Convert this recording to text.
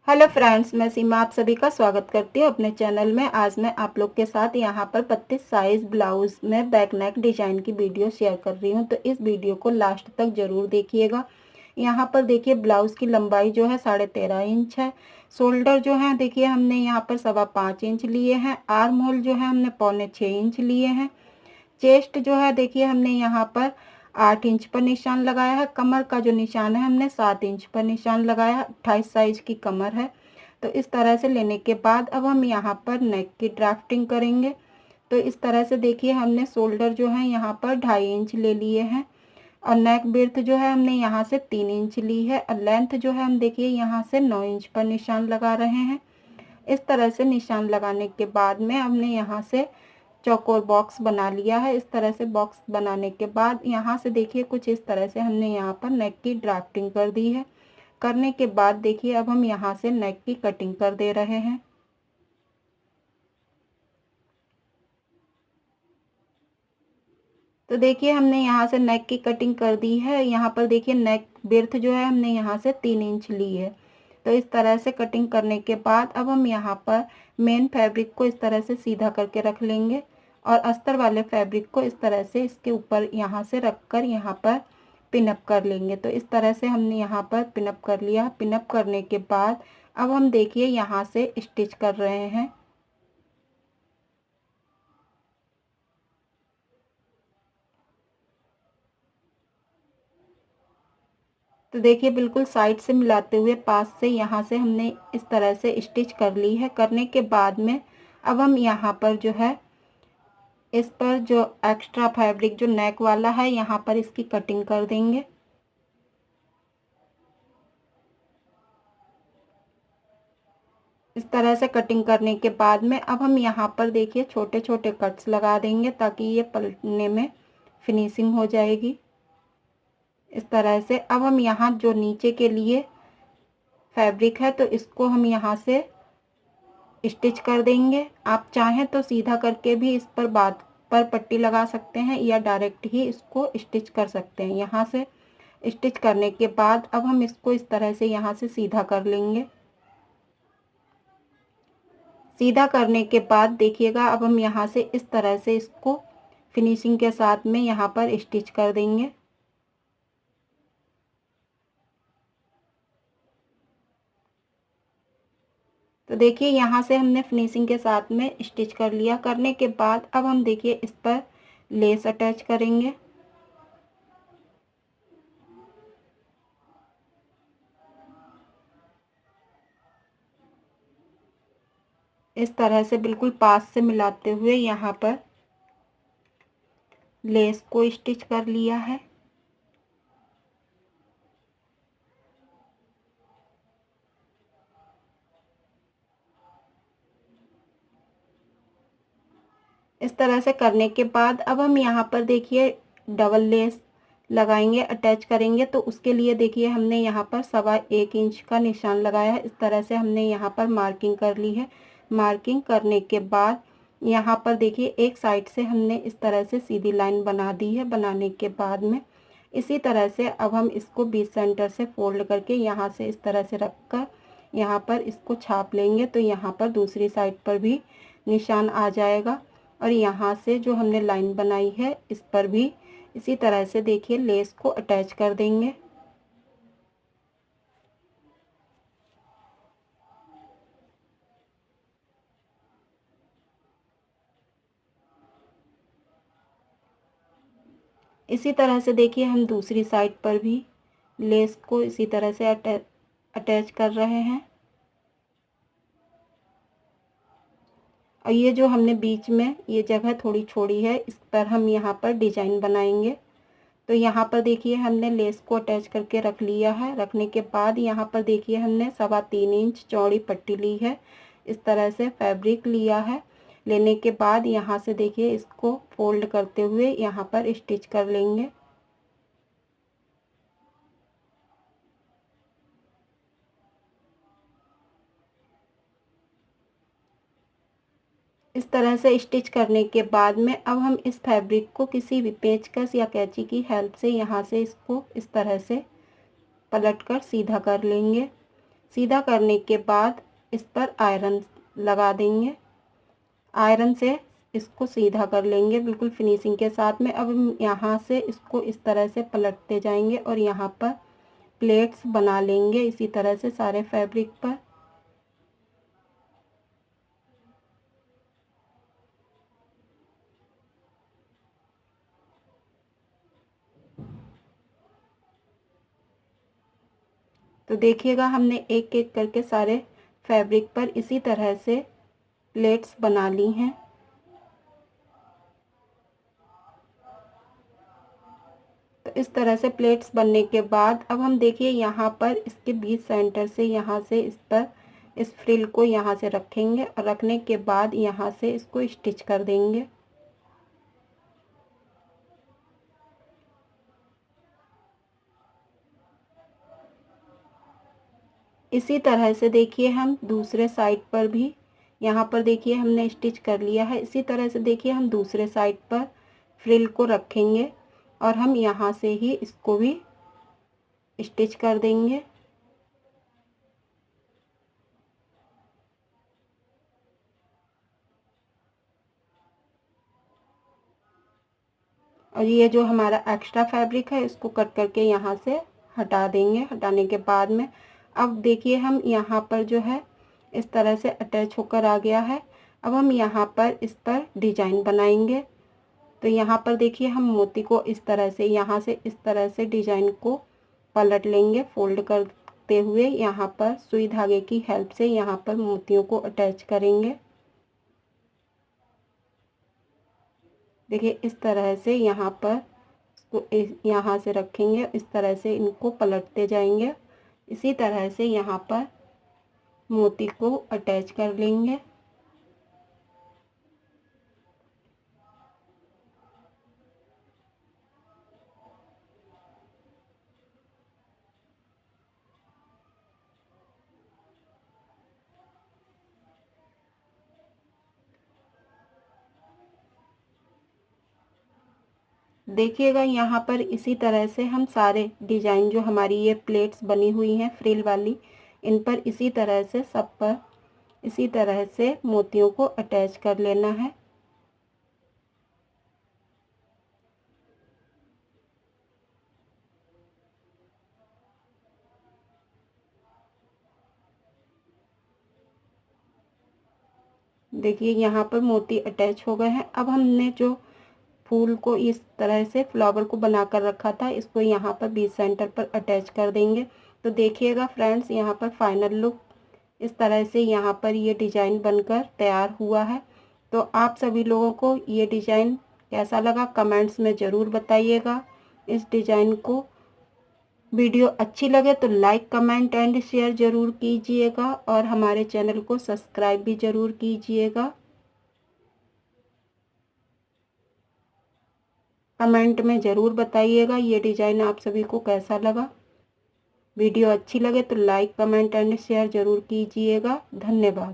Hello friends, मैं सीमा आप सभी का स्वागत करती हूँ अपने चैनल में। आज मैं आप लोग के साथ यहाँ पर 32 साइज ब्लाउज में बैक नेक डिजाइन की वीडियो शेयर कर रही हूँ, तो इस वीडियो को लास्ट तक जरूर देखिएगा। यहाँ पर देखिए ब्लाउज की लंबाई जो है 13.5 इंच है। शोल्डर जो है देखिए हमने यहाँ पर 5.25 इंच लिए हैं। आर्म होल जो है हमने 5.25 इंच लिए हैं। चेस्ट जो है देखिए हमने यहाँ पर 8 इंच पर निशान लगाया है। कमर का जो निशान है हमने 7 इंच पर निशान लगाया है। 28 साइज की कमर है। तो इस तरह से लेने के बाद अब हम यहाँ पर नेक की ड्राफ्टिंग करेंगे। तो इस तरह से देखिए हमने शोल्डर जो है यहाँ पर 2.5 इंच ले लिए हैं और नेक बिर्थ जो है हमने यहाँ से 3 इंच ली है और लेंथ जो है हम देखिए यहाँ से 9 इंच पर निशान लगा रहे हैं। इस तरह से निशान लगाने के बाद में हमने यहाँ से चौकोर बॉक्स बना लिया है। इस तरह से बॉक्स बनाने के बाद यहाँ से देखिए कुछ इस तरह से हमने यहाँ पर नेक की ड्राफ्टिंग कर दी है। करने के बाद देखिए अब हम यहाँ से नेक की कटिंग कर दे रहे हैं। तो देखिए हमने यहाँ से नेक की कटिंग कर दी है। यहाँ पर देखिए नेक बिर्थ जो है हमने यहाँ से 3 इंच ली है। तो इस तरह से कटिंग करने के बाद अब हम यहाँ पर मेन फैब्रिक को इस तरह से सीधा करके रख लेंगे और अस्तर वाले फैब्रिक को इस तरह से इसके ऊपर यहाँ से रख कर यहाँ पर पिनअप कर लेंगे। तो इस तरह से हमने यहाँ पर पिनअप कर लिया। पिनअप करने के बाद अब हम देखिए यहाँ से स्टिच कर रहे हैं। तो देखिए बिल्कुल साइड से मिलाते हुए पास से यहाँ से हमने इस तरह से स्टिच कर ली है। करने के बाद में अब हम यहाँ पर जो है इस पर जो एक्स्ट्रा फैब्रिक जो नेक वाला है यहाँ पर इसकी कटिंग कर देंगे। इस तरह से कटिंग करने के बाद में अब हम यहाँ पर देखिए छोटे छोटे कट्स लगा देंगे ताकि ये पलटने में फिनिशिंग हो जाएगी। इस तरह से अब हम यहाँ जो नीचे के लिए फैब्रिक है तो इसको हम यहाँ से स्टिच कर देंगे। आप चाहें तो सीधा करके भी इस पर बाद पर पट्टी लगा सकते हैं या डायरेक्ट ही इसको स्टिच कर सकते हैं। यहाँ से स्टिच करने के बाद अब हम इसको इस तरह से यहाँ से सीधा कर लेंगे। सीधा करने के बाद देखिएगा अब हम यहाँ से इस तरह से इसको फिनिशिंग के साथ में यहाँ पर स्टिच कर देंगे। तो देखिए यहाँ से हमने फिनिशिंग के साथ में स्टिच कर लिया। करने के बाद अब हम देखिए इस पर लेस अटैच करेंगे। इस तरह से बिल्कुल पास से मिलाते हुए यहाँ पर लेस को स्टिच कर लिया है। इस तरह से करने के बाद अब हम यहाँ पर देखिए डबल लेस लगाएंगे, अटैच करेंगे। तो उसके लिए देखिए हमने यहाँ पर 1.25 इंच का निशान लगाया है। इस तरह से हमने यहाँ पर मार्किंग कर ली है। मार्किंग करने के बाद यहाँ पर देखिए एक साइड से हमने इस तरह से सीधी लाइन बना दी है। बनाने के बाद में इसी तरह से अब हम इसको बीच सेंटर से फोल्ड करके यहाँ से इस तरह से रख कर यहाँ पर इसको छाप लेंगे। तो यहाँ पर दूसरी साइड पर भी निशान आ जाएगा और यहाँ से जो हमने लाइन बनाई है इस पर भी इसी तरह से देखिए लेस को अटैच कर देंगे। इसी तरह से देखिए हम दूसरी साइड पर भी लेस को इसी तरह से अटैच कर रहे हैं। और ये जो हमने बीच में ये जगह थोड़ी छोड़ी है इस पर हम यहाँ पर डिजाइन बनाएंगे। तो यहाँ पर देखिए हमने लेस को अटैच करके रख लिया है। रखने के बाद यहाँ पर देखिए हमने 3.25 इंच चौड़ी पट्टी ली है। इस तरह से फैब्रिक लिया है। लेने के बाद यहाँ से देखिए इसको फोल्ड करते हुए यहाँ पर स्टिच कर लेंगे। इस तरह से स्टिच करने के बाद में अब हम इस फैब्रिक को किसी भी पेचकस या कैंची की हेल्प से यहाँ से इसको इस तरह से पलट कर सीधा कर लेंगे। सीधा करने के बाद इस पर आयरन लगा देंगे। आयरन से इसको सीधा कर लेंगे बिल्कुल फिनिशिंग के साथ में। अब हम यहाँ से इसको इस तरह से पलटते जाएंगे और यहाँ पर प्लेट्स बना लेंगे इसी तरह से सारे फैब्रिक पर। तो देखिएगा हमने एक एक करके सारे फैब्रिक पर इसी तरह से प्लेट्स बना ली हैं। तो इस तरह से प्लेट्स बनने के बाद अब हम देखिए यहाँ पर इसके बीच सेंटर से यहाँ से इस पर इस फ्रिल को यहाँ से रखेंगे और रखने के बाद यहाँ से इसको स्टिच कर देंगे। इसी तरह से देखिए हम दूसरे साइड पर भी, यहाँ पर देखिए हमने स्टिच कर लिया है। इसी तरह से देखिए हम दूसरे साइड पर फ्रिल को रखेंगे और हम यहाँ से ही इसको भी स्टिच कर देंगे। और ये जो हमारा एक्स्ट्रा फैब्रिक है इसको कट करके यहाँ से हटा देंगे। हटाने के बाद में अब देखिए हम यहाँ पर जो है इस तरह से अटैच होकर आ गया है। अब हम यहाँ पर इस पर डिजाइन बनाएंगे। तो यहाँ पर देखिए हम मोती को इस तरह से यहाँ से इस तरह से डिजाइन को पलट लेंगे फोल्ड करते हुए। यहाँ पर सुई धागे की हेल्प से यहाँ पर मोतियों को अटैच करेंगे। देखिए इस तरह से यहाँ पर इसको यहाँ से रखेंगे, इस तरह से इनको पलटते जाएंगे। इसी तरह से यहाँ पर मोती को अटैच कर लेंगे। देखिएगा यहाँ पर इसी तरह से हम सारे डिजाइन जो हमारी ये प्लेट्स बनी हुई हैं फ्रिल वाली, इन पर इसी तरह से सब पर इसी तरह से मोतियों को अटैच कर लेना है। देखिए यहाँ पर मोती अटैच हो गए हैं। अब हमने जो फूल को इस तरह से फ्लावर को बनाकर रखा था इसको यहाँ पर बीच सेंटर पर अटैच कर देंगे। तो देखिएगा फ्रेंड्स यहाँ पर फाइनल लुक इस तरह से यहाँ पर ये डिज़ाइन बनकर तैयार हुआ है। तो आप सभी लोगों को ये डिज़ाइन कैसा लगा कमेंट्स में ज़रूर बताइएगा। इस डिज़ाइन को वीडियो अच्छी लगे तो लाइक कमेंट एंड शेयर ज़रूर कीजिएगा और हमारे चैनल को सब्सक्राइब भी ज़रूर कीजिएगा। कमेंट में ज़रूर बताइएगा ये डिज़ाइन आप सभी को कैसा लगा। वीडियो अच्छी लगे तो लाइक कमेंट एंड शेयर ज़रूर कीजिएगा। धन्यवाद।